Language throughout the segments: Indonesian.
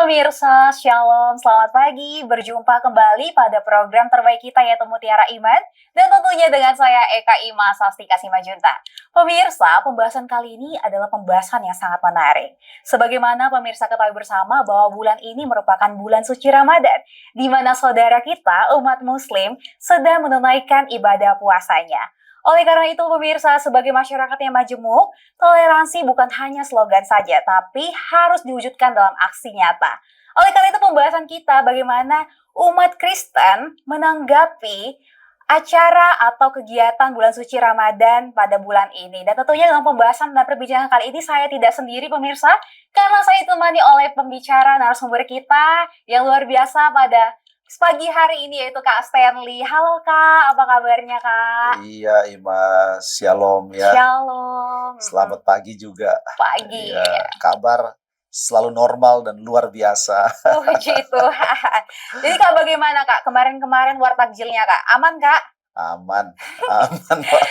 pemirsa, Shalom, selamat pagi. Berjumpa kembali pada program terbaik kita yaitu Mutiara Iman. Dan tentunya dengan saya Eka Ima Sastika Simajunta. Pemirsa, pembahasan kali ini adalah pembahasan yang sangat menarik. Sebagaimana pemirsa ketahui bersama bahwa bulan ini merupakan bulan suci Ramadan, di mana saudara kita, umat muslim, sedang menunaikan ibadah puasanya. Oleh karena itu pemirsa, sebagai masyarakat yang majemuk, toleransi bukan hanya slogan saja, tapi harus diwujudkan dalam aksi nyata. Oleh karena itu pembahasan kita bagaimana umat Kristen menanggapi acara atau kegiatan bulan suci Ramadan pada bulan ini. Dan tentunya dalam pembahasan dan perbincangan kali ini saya tidak sendiri pemirsa, karena saya ditemani oleh pembicara narasumber kita yang luar biasa pada pagi hari ini yaitu Kak Stanley. Halo Kak, apa kabarnya Kak? Iya, Ima, shalom ya. Shalom. Selamat pagi juga. Pagi. Ya, kabar selalu normal dan luar biasa. Puji Tuhan. Jadi Kak bagaimana Kak? Kemarin war takjilnya Kak? Aman Kak? Aman, aman Pak.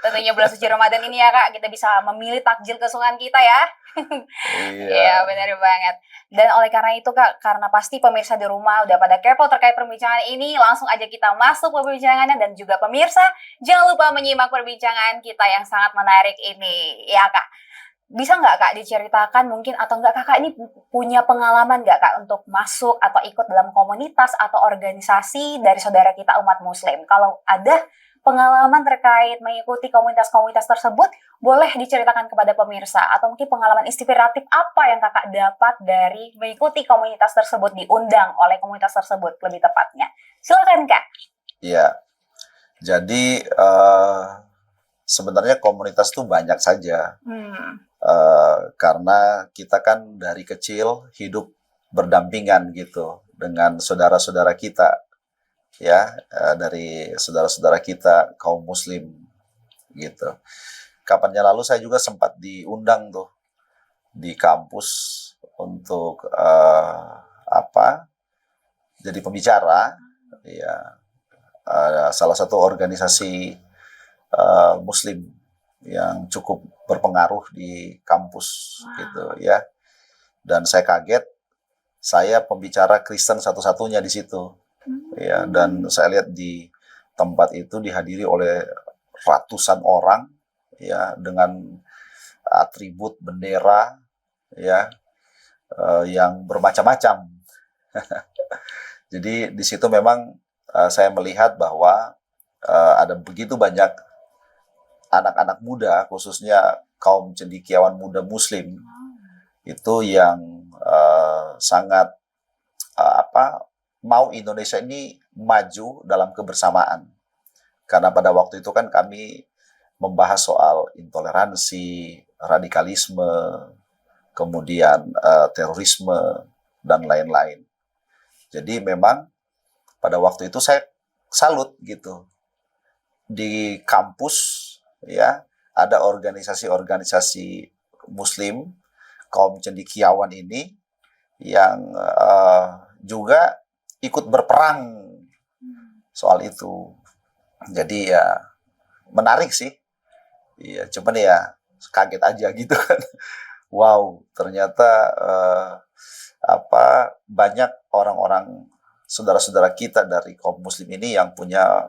Tentunya bulan suci Ramadan ini ya Kak, kita bisa memilih takjil kesukaan kita ya. Iya. Iya benar banget. Dan oleh karena itu Kak, karena pasti pemirsa di rumah udah pada kepo terkait perbincangan ini, langsung aja kita masuk ke perbincangannya. Dan juga pemirsa, jangan lupa menyimak perbincangan kita yang sangat menarik ini. Ya Kak, bisa nggak Kak diceritakan mungkin atau nggak Kakak ini punya pengalaman nggak Kak untuk masuk atau ikut dalam komunitas atau organisasi dari saudara kita umat muslim? Kalau ada pengalaman terkait mengikuti komunitas-komunitas tersebut, boleh diceritakan kepada pemirsa atau mungkin pengalaman inspiratif apa yang Kakak dapat dari mengikuti komunitas tersebut, diundang oleh komunitas tersebut lebih tepatnya. Silakan Kak. Iya. Jadi sebenarnya komunitas itu banyak saja. Karena kita kan dari kecil hidup berdampingan gitu dengan saudara-saudara kita, ya, dari saudara-saudara kita kaum muslim gitu. Kapannya lalu saya juga sempat diundang tuh di kampus untuk jadi pembicara, ya, salah satu organisasi muslim yang cukup berpengaruh di kampus gitu ya. Dan saya kaget, saya pembicara Kristen satu-satunya di situ. Ya, dan saya lihat di tempat itu dihadiri oleh ratusan orang ya dengan atribut bendera ya yang bermacam-macam. Jadi di situ memang saya melihat bahwa ada begitu banyak anak-anak muda, khususnya kaum cendekiawan muda muslim, itu yang sangat mau Indonesia ini maju dalam kebersamaan. Karena pada waktu itu kan kami membahas soal intoleransi, radikalisme, kemudian terorisme, dan lain-lain. Jadi memang pada waktu itu saya salut gitu. Di kampus ya ada organisasi-organisasi muslim kaum cendekiawan ini yang juga ikut berperang soal itu. Jadi ya menarik sih. Iya, cuman ya kaget aja gitu kan. Wow, ternyata banyak orang-orang saudara-saudara kita dari kaum muslim ini yang punya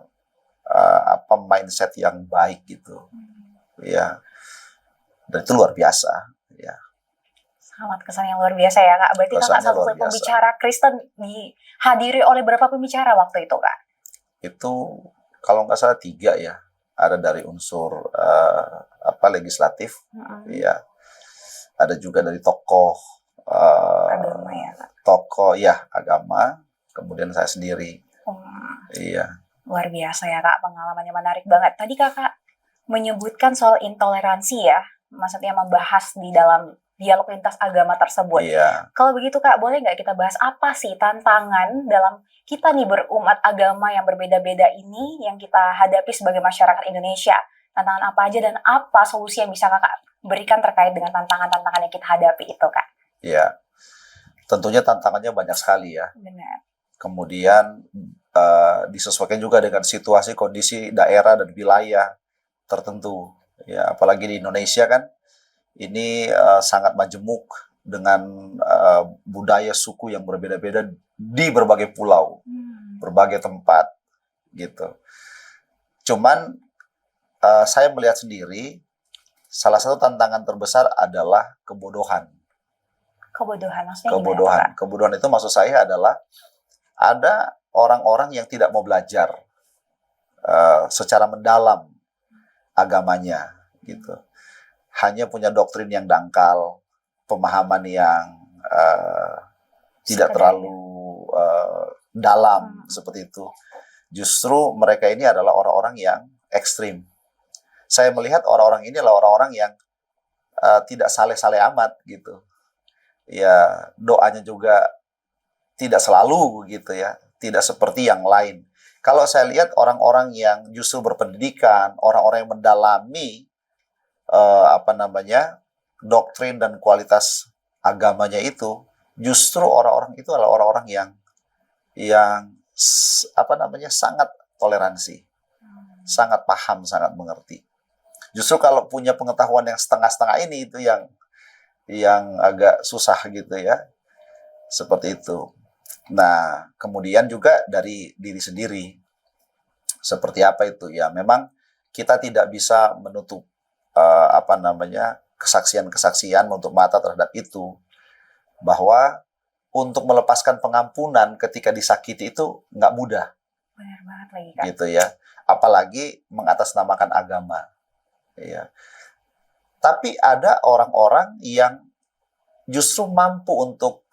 mindset yang baik gitu. Ya. Dan itu luar biasa, ya. Sangat kesan yang luar biasa ya Kak. Berarti Kakak satu pembicara Kristen dihadiri oleh berapa pembicara waktu itu Kak? Itu kalau nggak salah 3 ya. Ada dari unsur legislatif, ya. Ada juga dari tokoh agama ya Kak. Tokoh ya agama. Kemudian saya sendiri. Iya. Luar biasa ya Kak, pengalamannya menarik banget. Tadi Kakak menyebutkan soal intoleransi ya, maksudnya membahas di dalam dialog lintas agama tersebut. Iya. Kalau begitu Kak, boleh nggak kita bahas apa sih tantangan dalam kita nih berumat agama yang berbeda-beda ini yang kita hadapi sebagai masyarakat Indonesia? Tantangan apa aja dan apa solusi yang bisa Kakak berikan terkait dengan tantangan-tantangan yang kita hadapi itu Kak? Iya, tentunya tantangannya banyak sekali ya. Benar. Kemudian disesuaikan juga dengan situasi, kondisi daerah dan wilayah tertentu. Ya, apalagi di Indonesia kan ini sangat majemuk dengan budaya suku yang berbeda-beda di berbagai pulau, berbagai tempat gitu. Cuman saya melihat sendiri salah satu tantangan terbesar adalah kebodohan. Kebodohan maksudnya gimana tuh, Kak? Kebodohan itu maksud saya adalah ada orang-orang yang tidak mau belajar secara mendalam agamanya gitu. Hanya punya doktrin yang dangkal, pemahaman yang tidak terlalu dalam seperti itu. Justru mereka ini adalah orang-orang yang ekstrim. Saya melihat orang-orang ini adalah orang-orang yang tidak saleh-saleh amat gitu. Ya, doanya juga tidak selalu gitu ya, tidak seperti yang lain. Kalau saya lihat orang-orang yang justru berpendidikan, orang-orang yang mendalami doktrin dan kualitas agamanya itu, justru orang-orang itu adalah orang-orang yang sangat toleransi, sangat paham, sangat mengerti. Justru kalau punya pengetahuan yang setengah-setengah ini itu yang agak susah gitu ya, seperti itu. Nah, kemudian juga dari diri sendiri, seperti apa itu ya? Memang kita tidak bisa menutup kesaksian-kesaksian untuk mata terhadap itu, bahwa untuk melepaskan pengampunan ketika disakiti itu nggak mudah. Benar banget lagi, Kak. Gitu ya. Apalagi mengatasnamakan agama. Ya. Tapi ada orang-orang yang justru mampu untuk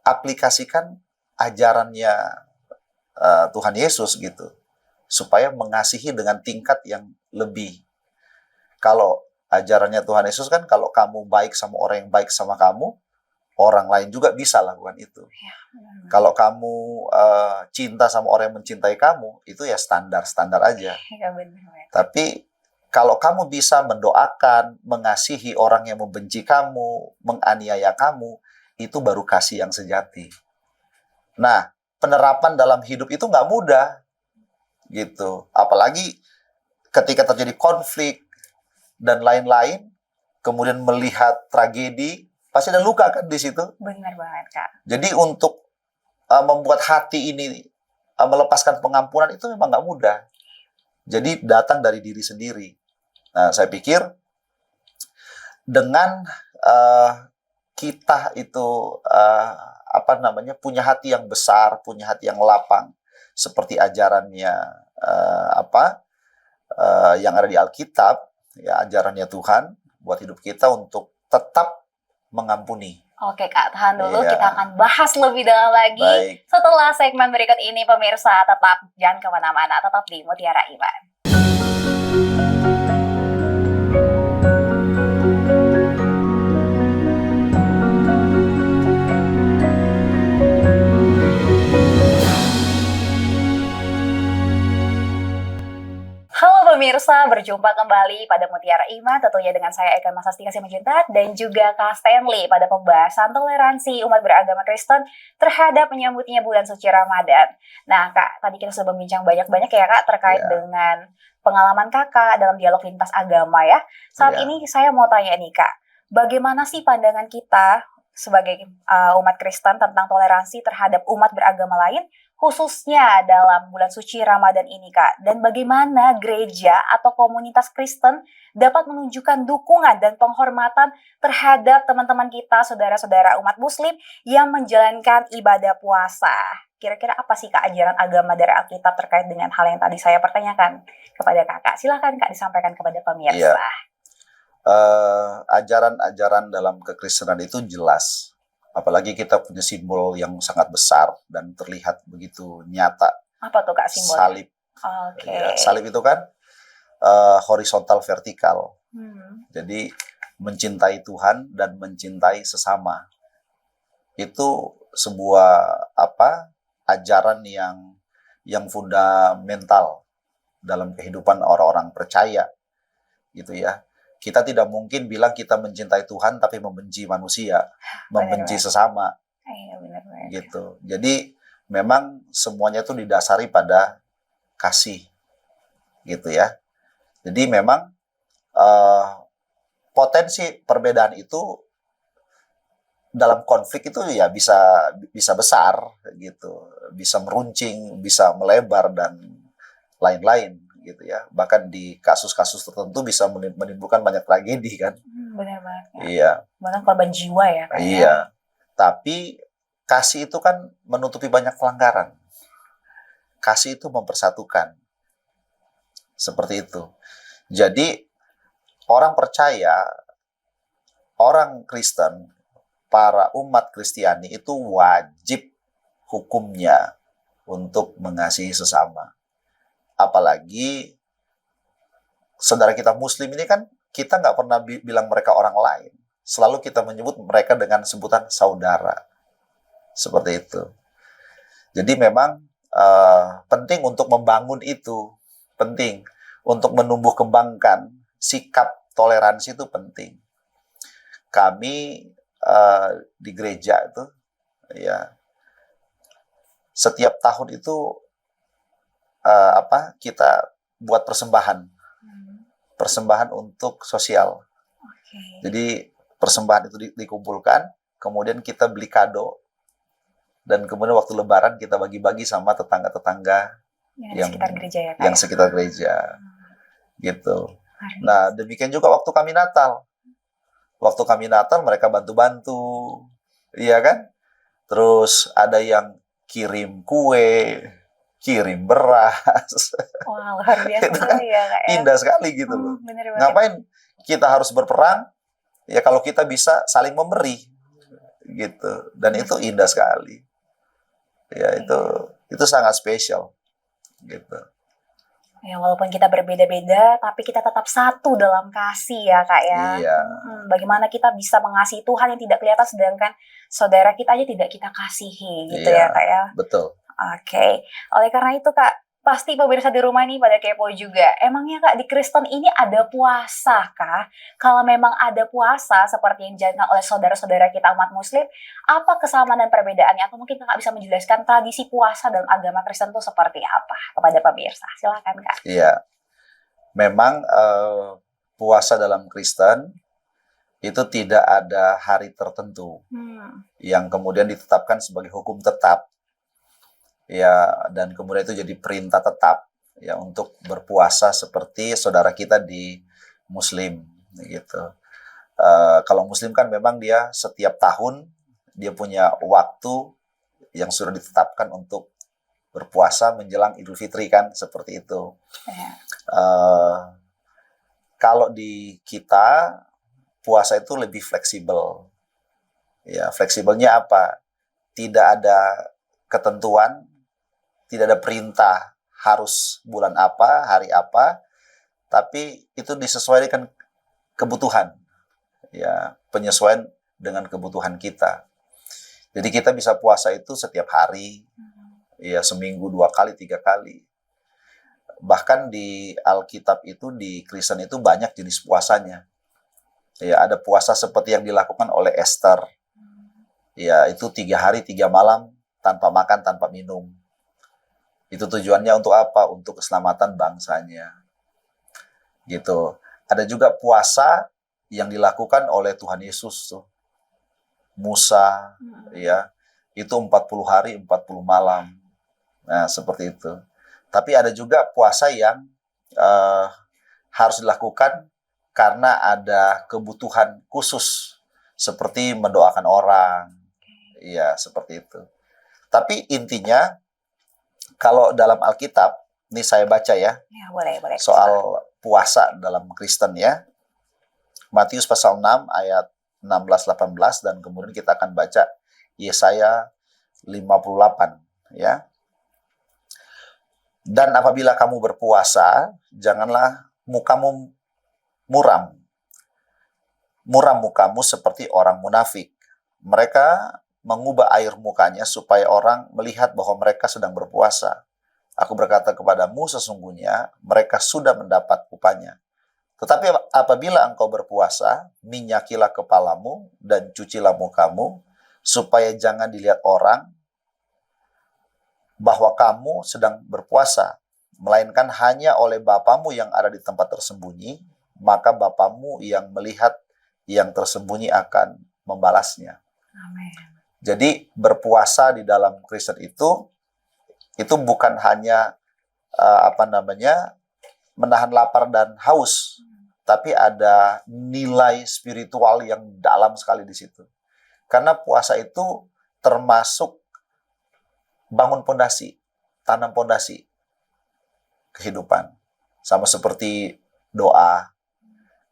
aplikasikan ajarannya Tuhan Yesus gitu, supaya mengasihi dengan tingkat yang lebih. Kalau ajarannya Tuhan Yesus kan, kalau kamu baik sama orang yang baik sama kamu, orang lain juga bisa lakukan itu. Ya, kalau kamu cinta sama orang yang mencintai kamu, itu ya standar-standar aja. Ya, benar. Tapi kalau kamu bisa mendoakan, mengasihi orang yang membenci kamu, menganiaya kamu, itu baru kasih yang sejati. Nah, penerapan dalam hidup itu nggak mudah, gitu. Apalagi ketika terjadi konflik dan lain-lain, kemudian melihat tragedi, pasti ada luka kan di situ. Benar banget, Kak. Jadi untuk membuat hati ini melepaskan pengampunan itu memang nggak mudah. Jadi datang dari diri sendiri. Nah, saya pikir dengan kita itu punya hati yang besar, punya hati yang lapang, seperti ajarannya yang ada di Alkitab, ya, ajarannya Tuhan buat hidup kita untuk tetap mengampuni. Oke, Kak, tahan dulu. Iya. Kita akan bahas lebih dalam lagi. Baik. Setelah segmen berikut ini, pemirsa, tetap jangan kemana-mana, tetap di Mutiara Iman. Halo pemirsa, berjumpa kembali pada Mutiara Iman, tentunya dengan saya Eka Masastika Simajuntak dan juga Kak Stanley pada pembahasan toleransi umat beragama Kristen terhadap menyambutnya bulan suci Ramadan. Nah, Kak, tadi kita sudah membincang banyak-banyak ya, Kak, terkait dengan pengalaman Kakak dalam dialog lintas agama ya. Saat ini saya mau tanya nih, Kak, bagaimana sih pandangan kita sebagai umat Kristen tentang toleransi terhadap umat beragama lain, khususnya dalam bulan suci Ramadan ini, Kak? Dan bagaimana gereja atau komunitas Kristen dapat menunjukkan dukungan dan penghormatan terhadap teman-teman kita, saudara-saudara umat Muslim yang menjalankan ibadah puasa? Kira-kira apa sih, Kak, ajaran agama dari Alkitab terkait dengan hal yang tadi saya pertanyakan kepada Kakak? Silakan, Kak, disampaikan kepada pemirsa. Iya. Ajaran-ajaran dalam kekristenan itu jelas. Apalagi kita punya simbol yang sangat besar dan terlihat begitu nyata. Apa tuh, Kak, simbolnya? Salib. Oke. Ya, salib itu kan horizontal vertikal. Jadi mencintai Tuhan dan mencintai sesama. Itu sebuah ajaran yang fundamental dalam kehidupan orang-orang percaya. Gitu ya. Kita tidak mungkin bilang kita mencintai Tuhan tapi membenci manusia, membenci sesama. Gitu. Jadi memang semuanya itu didasari pada kasih. Gitu ya. Jadi memang potensi perbedaan itu dalam konflik itu ya bisa bisa besar gitu, bisa meruncing, bisa melebar dan lain-lain gitu ya. Bahkan di kasus-kasus tertentu bisa menimbulkan banyak tragedi kan. Benar banget ya. Iya, Bahkan korban jiwa ya Kak ya. iya. Tapi kasih itu kan menutupi banyak pelanggaran. Kasih itu mempersatukan. Seperti itu. Jadi orang percaya, orang Kristen, para umat Kristiani itu wajib hukumnya untuk mengasihi sesama. Apalagi saudara kita Muslim ini kan kita nggak pernah bilang mereka orang lain. Selalu kita menyebut mereka dengan sebutan saudara. Seperti itu. Jadi memang penting untuk membangun itu. Penting untuk menumbuh kembangkan sikap toleransi itu penting. Kami di gereja itu ya setiap tahun itu kita buat persembahan untuk sosial. Jadi persembahan itu dikumpulkan, kemudian kita beli kado, dan kemudian waktu Lebaran kita bagi-bagi sama tetangga-tetangga yang sekitar gereja ya Kak. Yang sekitar gereja, gitu. Nah demikian juga waktu kami Natal. Waktu kami Natal mereka bantu-bantu, iya kan? Terus ada yang kirim kue, kirim beras. Wah, luar biasa Itu kan ya Kak ya. indah sekali gitu loh. Ngapain kita harus berperang? Ya kalau kita bisa saling memberi gitu. Dan itu indah sekali. Ya itu sangat spesial gitu. Ya, walaupun kita berbeda-beda, tapi kita tetap satu dalam kasih ya Kak ya. Iya. Bagaimana kita bisa mengasihi Tuhan yang tidak kelihatan, sedangkan saudara kita aja tidak kita kasihi gitu ya Kak ya. Betul. Oke. Oleh karena itu Kak, pasti pemirsa di rumah ini pada kepo juga. Emangnya Kak di Kristen ini ada puasa kah? Kalau memang ada puasa seperti yang dijalankan oleh saudara-saudara kita umat Muslim, apa kesamaan dan perbedaannya? Atau mungkin Kakak bisa menjelaskan tradisi puasa dalam agama Kristen itu seperti apa kepada pemirsa? Silakan Kak. Iya. Memang puasa dalam Kristen itu tidak ada hari tertentu yang kemudian ditetapkan sebagai hukum tetap. Ya, dan kemudian itu jadi perintah tetap ya untuk berpuasa seperti saudara kita di Muslim gitu. Kalau Muslim kan memang dia setiap tahun dia punya waktu yang sudah ditetapkan untuk berpuasa menjelang Idul Fitri kan, seperti itu. Kalau di kita puasa itu lebih fleksibel. Ya, fleksibelnya apa? Tidak ada ketentuan, tidak ada perintah harus bulan apa, hari apa, tapi itu disesuaikan kebutuhan. Ya, penyesuaian dengan kebutuhan kita. Jadi kita bisa puasa itu setiap hari, ya seminggu 2 kali, 3 kali. Bahkan di Alkitab itu, di Kristen itu banyak jenis puasanya. Ya, ada puasa seperti yang dilakukan oleh Esther. Ya, itu 3 hari 3 malam tanpa makan, tanpa minum. Itu tujuannya untuk apa? Untuk keselamatan bangsanya. Gitu. Ada juga puasa yang dilakukan oleh Tuhan Yesus tuh. Musa, ya. Itu 40 hari, 40 malam. Nah, seperti itu. Tapi ada juga puasa yang harus dilakukan karena ada kebutuhan khusus. Seperti mendoakan orang. Iya, seperti itu. Tapi intinya, kalau dalam Alkitab, ini saya baca ya, boleh. soal puasa dalam Kristen ya. Matius pasal 6 ayat 16-18, dan kemudian kita akan baca Yesaya 58 ya. Dan apabila kamu berpuasa, janganlah mukamu muram. Muram mukamu seperti orang munafik. Mereka mengubah air mukanya supaya orang melihat bahwa mereka sedang berpuasa. Aku berkata kepadamu, sesungguhnya mereka sudah mendapat upahnya. Tetapi apabila engkau berpuasa, minyakilah kepalamu dan cucilah mukamu, supaya jangan dilihat orang bahwa kamu sedang berpuasa, melainkan hanya oleh Bapamu yang ada di tempat tersembunyi, maka Bapamu yang melihat yang tersembunyi akan membalasnya. Amin. Jadi berpuasa di dalam Kristen itu bukan hanya menahan lapar dan haus, tapi ada nilai spiritual yang dalam sekali di situ. Karena puasa itu termasuk bangun pondasi, tanam pondasi kehidupan. Sama seperti doa.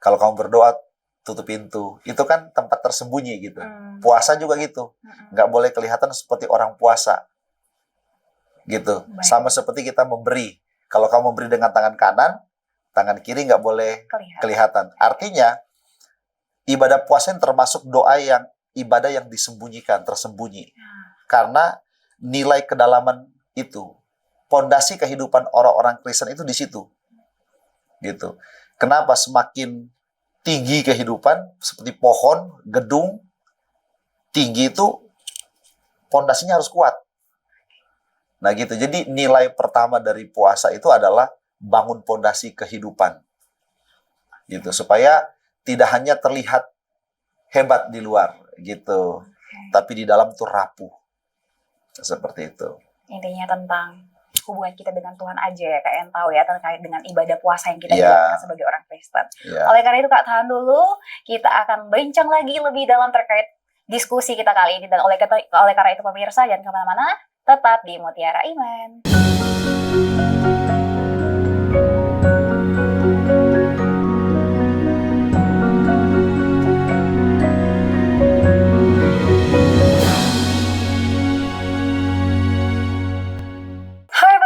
Kalau kamu berdoa, tutup pintu. Itu kan tempat tersembunyi gitu. Puasa juga gitu. Nggak boleh kelihatan seperti orang puasa. Gitu. Baik. Sama seperti kita memberi. Kalau kamu memberi dengan tangan kanan, tangan kiri nggak boleh kelihatan. Artinya, ibadah puasa yang termasuk ibadah yang disembunyikan, tersembunyi. Karena nilai kedalaman itu, pondasi kehidupan orang-orang Kristen itu di situ. Gitu. Kenapa semakin tinggi kehidupan, seperti pohon, gedung, tinggi itu pondasinya harus kuat. Nah gitu, jadi nilai pertama dari puasa itu adalah bangun pondasi kehidupan. Gitu, supaya tidak hanya terlihat hebat di luar, gitu. Tapi di dalam tuh rapuh. Seperti itu. Intinya tentang hubungan kita dengan Tuhan aja ya Kak, yang tahu ya terkait dengan ibadah puasa yang kita jalankan sebagai orang Kristen. Oleh karena itu Kak, tahan dulu, kita akan bincang lagi lebih dalam terkait diskusi kita kali ini. Dan oleh karena itu pemirsa, jangan kemana-mana, tetap di Mutiara Iman.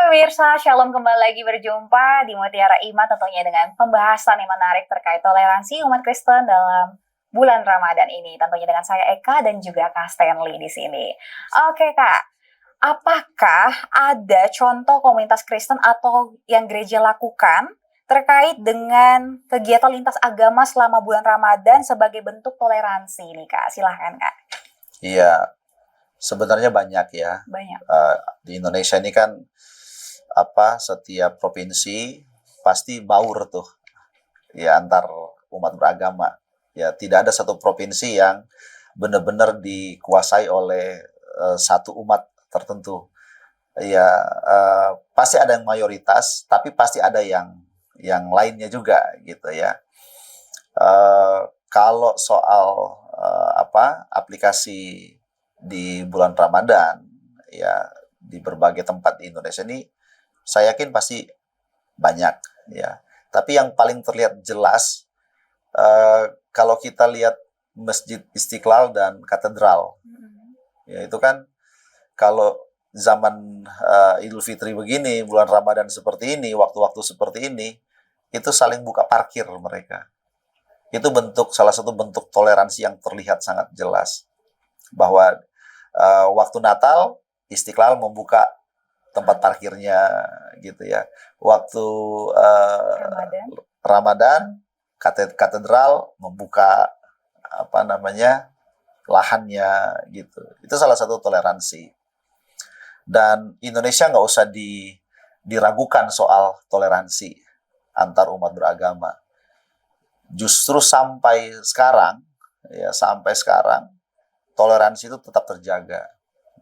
Pemirsa, Shalom, kembali lagi berjumpa di Mutiara Iman, tentunya dengan pembahasan yang menarik terkait toleransi umat Kristen dalam bulan Ramadan ini. Tentunya dengan saya Eka dan juga Kak Stanley di sini. Oke Kak, apakah ada contoh komunitas Kristen atau yang gereja lakukan terkait dengan kegiatan lintas agama selama bulan Ramadan sebagai bentuk toleransi nih Kak? Silahkan Kak. Iya, sebenarnya banyak ya. Banyak. Di Indonesia ini kan setiap provinsi pasti baur tuh ya antar umat beragama. Ya tidak ada satu provinsi yang benar-benar dikuasai oleh satu umat tertentu. Ya pasti ada yang mayoritas, tapi pasti ada yang lainnya juga gitu ya. Kalau soal aplikasi di bulan Ramadan ya di berbagai tempat di Indonesia ini, saya yakin pasti banyak ya. Tapi yang paling terlihat jelas kalau kita lihat Masjid Istiqlal dan Katedral, ya itu kan kalau zaman Idul Fitri begini, bulan Ramadan seperti ini, waktu-waktu seperti ini, itu saling buka parkir mereka. Itu salah satu bentuk toleransi yang terlihat sangat jelas bahwa waktu Natal Istiqlal membuka tempat parkirnya gitu ya. Waktu Ramadan katedral membuka lahannya gitu. Itu salah satu toleransi. Dan Indonesia nggak usah diragukan soal toleransi antar umat beragama. Justru sampai sekarang toleransi itu tetap terjaga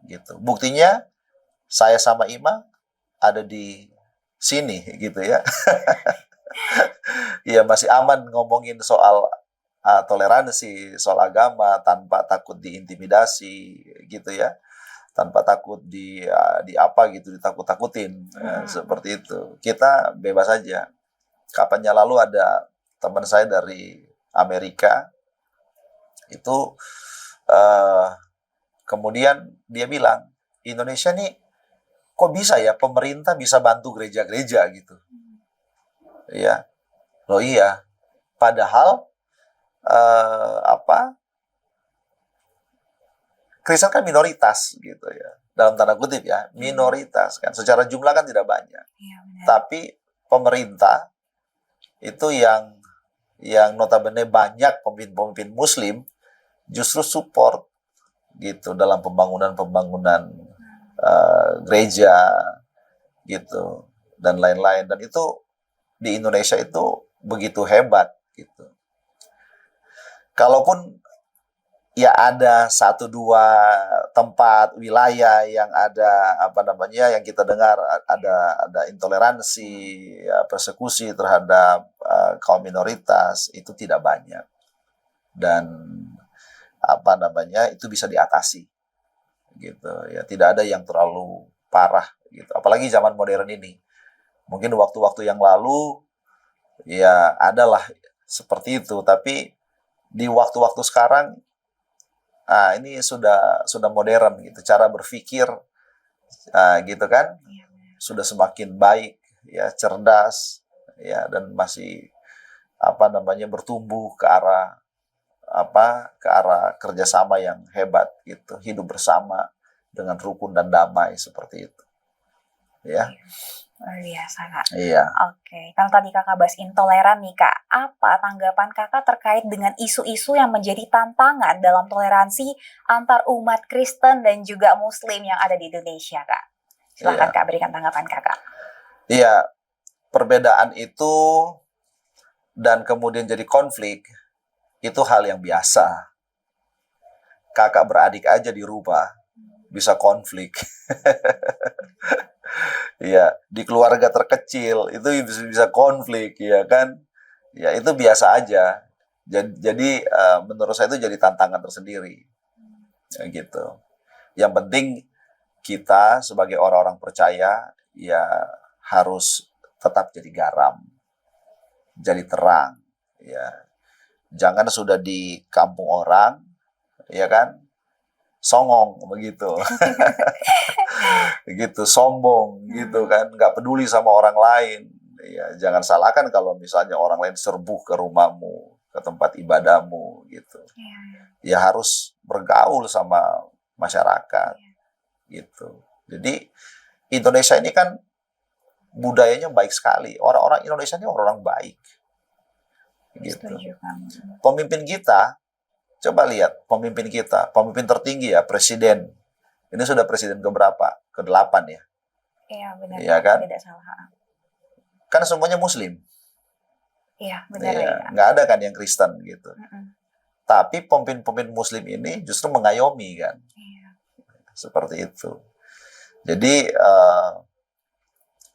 gitu. Buktinya saya sama Ima ada di sini gitu ya. Ya masih aman ngomongin soal toleransi, soal agama tanpa takut diintimidasi gitu ya. Tanpa takut ditakut-takutin seperti itu. Kita bebas aja. Kapannya lalu ada teman saya dari Amerika itu kemudian dia bilang, Indonesia nih kok bisa ya pemerintah bisa bantu gereja-gereja gitu. Ya. Loh iya. Padahal Kristen kan minoritas gitu ya. Dalam tanda kutip ya, minoritas kan. Secara jumlah kan tidak banyak. Ya, tapi pemerintah itu yang notabene banyak pemimpin muslim justru support gitu dalam pembangunan gereja gitu dan lain-lain, dan itu di Indonesia itu begitu hebat gitu. Kalaupun ya ada satu dua tempat wilayah yang ada apa namanya yang kita dengar ada intoleransi, ya, persekusi terhadap kaum minoritas itu tidak banyak dan apa namanya itu bisa diatasi gitu ya, tidak ada yang terlalu parah gitu, apalagi zaman modern ini. Mungkin waktu-waktu yang lalu ya adalah seperti itu, tapi di waktu-waktu sekarang ini sudah modern gitu, cara berpikir gitu kan Iya. sudah semakin baik ya, cerdas ya, dan masih apa namanya bertumbuh ke arah kerjasama yang hebat gitu, hidup bersama dengan rukun dan damai seperti itu ya. Luar biasa, Kak. Iya. Oke, kalau tadi Kakak bahas intoleran nih, Kak, apa tanggapan Kakak terkait dengan isu-isu yang menjadi tantangan dalam toleransi antar umat Kristen dan juga Muslim yang ada di Indonesia, Kak? Silahkan, Iya. Kak, berikan tanggapan Kakak. Iya, perbedaan itu dan kemudian jadi konflik itu hal yang biasa. Kakak beradik aja di rumah bisa konflik. Ya, di keluarga terkecil itu bisa konflik ya kan. Ya, itu biasa aja. Jadi menurut saya itu jadi tantangan tersendiri. Ya, gitu. Yang penting kita sebagai orang-orang percaya ya harus tetap jadi garam, jadi terang ya. Jangan sudah di kampung orang ya kan songong begitu. Gitu, sombong gitu kan, nggak peduli sama orang lain. Ya, jangan salahkan kalau misalnya orang lain serbuh ke rumahmu, ke tempat ibadahmu gitu. Ya harus bergaul sama masyarakat gitu. Jadi Indonesia ini kan budayanya baik sekali. Orang-orang Indonesia ini orang-orang baik. Gitu. Pemimpin kita, coba lihat pemimpin kita, pemimpin tertinggi ya, presiden. Ini sudah presiden keberapa? Ke-8 ya. Iya, benar. Iya kan? Tidak salah. Kan semuanya Muslim. Iya, benar Iya, ya. nggak ada kan yang Kristen gitu. Tapi pemimpin-pemimpin Muslim ini justru mengayomi kan. Iya. Seperti itu. Jadi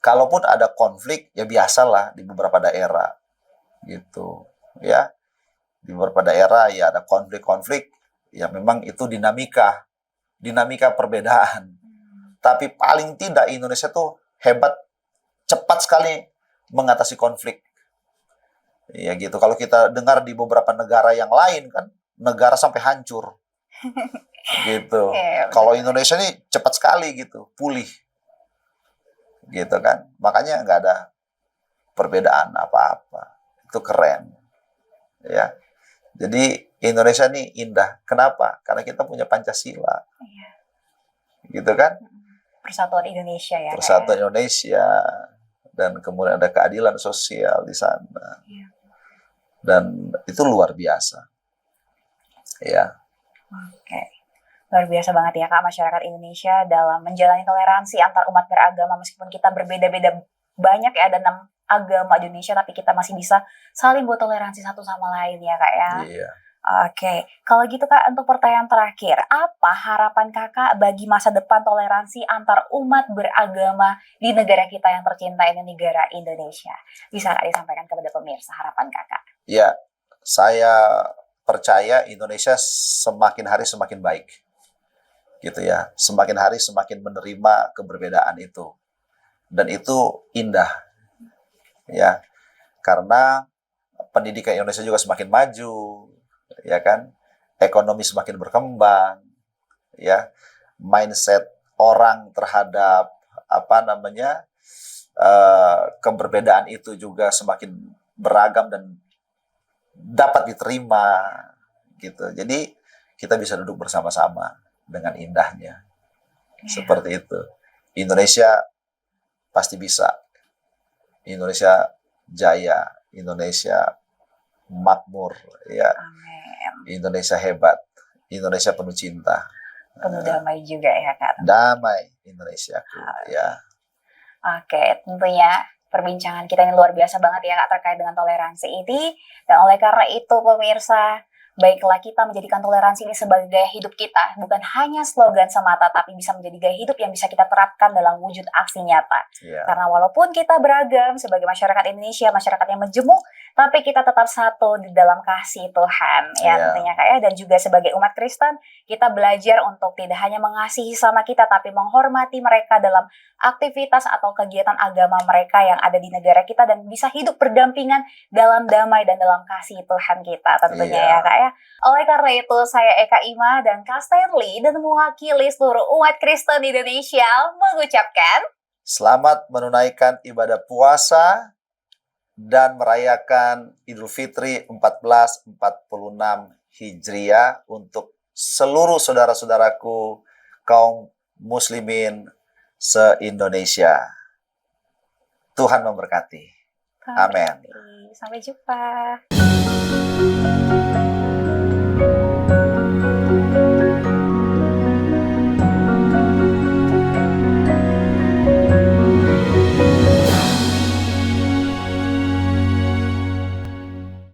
kalaupun ada konflik ya biasalah di beberapa daerah gitu ya. Di beberapa daerah ya ada konflik-konflik ya, memang itu dinamika perbedaan. Tapi paling tidak Indonesia tuh hebat, cepat sekali mengatasi konflik. Ya gitu. Kalau kita dengar di beberapa negara yang lain kan, negara sampai hancur. Gitu. Kalau Indonesia ini cepat sekali gitu, pulih. Gitu kan. Makanya nggak ada perbedaan apa-apa. Itu keren. Ya. Jadi Indonesia ini indah. Kenapa? Karena kita punya Pancasila. Gitu kan? Persatuan Indonesia ya. Persatuan Indonesia. Dan kemudian ada keadilan sosial di sana. Dan itu luar biasa. Ya. Oke. Luar biasa banget ya Kak, masyarakat Indonesia dalam menjalani toleransi antar umat beragama, meskipun kita berbeda-beda banyak ya, ada 6 agama di Indonesia, tapi kita masih bisa saling buat toleransi satu sama lain ya Kak ya. Iya. Oke, kalau gitu Kak, untuk pertanyaan terakhir, apa harapan Kakak bagi masa depan toleransi antar umat beragama di negara kita yang tercinta ini, negara Indonesia? Bisa Kak disampaikan kepada pemirsa harapan Kakak? Ya, saya percaya Indonesia semakin hari semakin baik. Gitu ya, semakin hari semakin menerima keberbedaan itu. Dan itu indah. Ya, karena pendidikan Indonesia juga semakin maju, ya kan? Ekonomi semakin berkembang, ya. Mindset orang terhadap apa namanya keberbedaan itu juga semakin beragam dan dapat diterima, gitu. Jadi kita bisa duduk bersama-sama dengan indahnya, seperti itu. Indonesia pasti bisa. Indonesia jaya, Indonesia makmur, ya. Amin. Indonesia hebat, Indonesia penuh cinta, penuh damai juga ya Kak. Damai Indonesia, ya. Oke, tentunya perbincangan kita ini luar biasa banget ya Kak terkait dengan toleransi ini. Dan oleh karena itu pemirsa, Baiklah kita menjadikan toleransi ini sebagai gaya hidup kita, bukan hanya slogan semata, tapi bisa menjadi gaya hidup yang bisa kita terapkan dalam wujud aksi nyata. Ya. Karena walaupun kita beragam sebagai masyarakat Indonesia, masyarakat yang majemuk, tapi kita tetap satu di dalam kasih Tuhan, ya Ya. tentunya Kak ya. Dan juga sebagai umat Kristen, kita belajar untuk tidak hanya mengasihi sama kita, tapi menghormati mereka dalam aktivitas atau kegiatan agama mereka yang ada di negara kita, dan bisa hidup berdampingan dalam damai dan dalam kasih Tuhan kita tentunya Iya. ya Kak ya. Oleh karena itu saya Eka Ima dan Kak Stanley dan mewakili seluruh umat Kristen Indonesia mengucapkan Selamat menunaikan ibadah puasa dan merayakan Idul Fitri 1446 Hijriah untuk seluruh saudara-saudaraku kaum muslimin se-Indonesia. Tuhan memberkati. Amin. Sampai jumpa.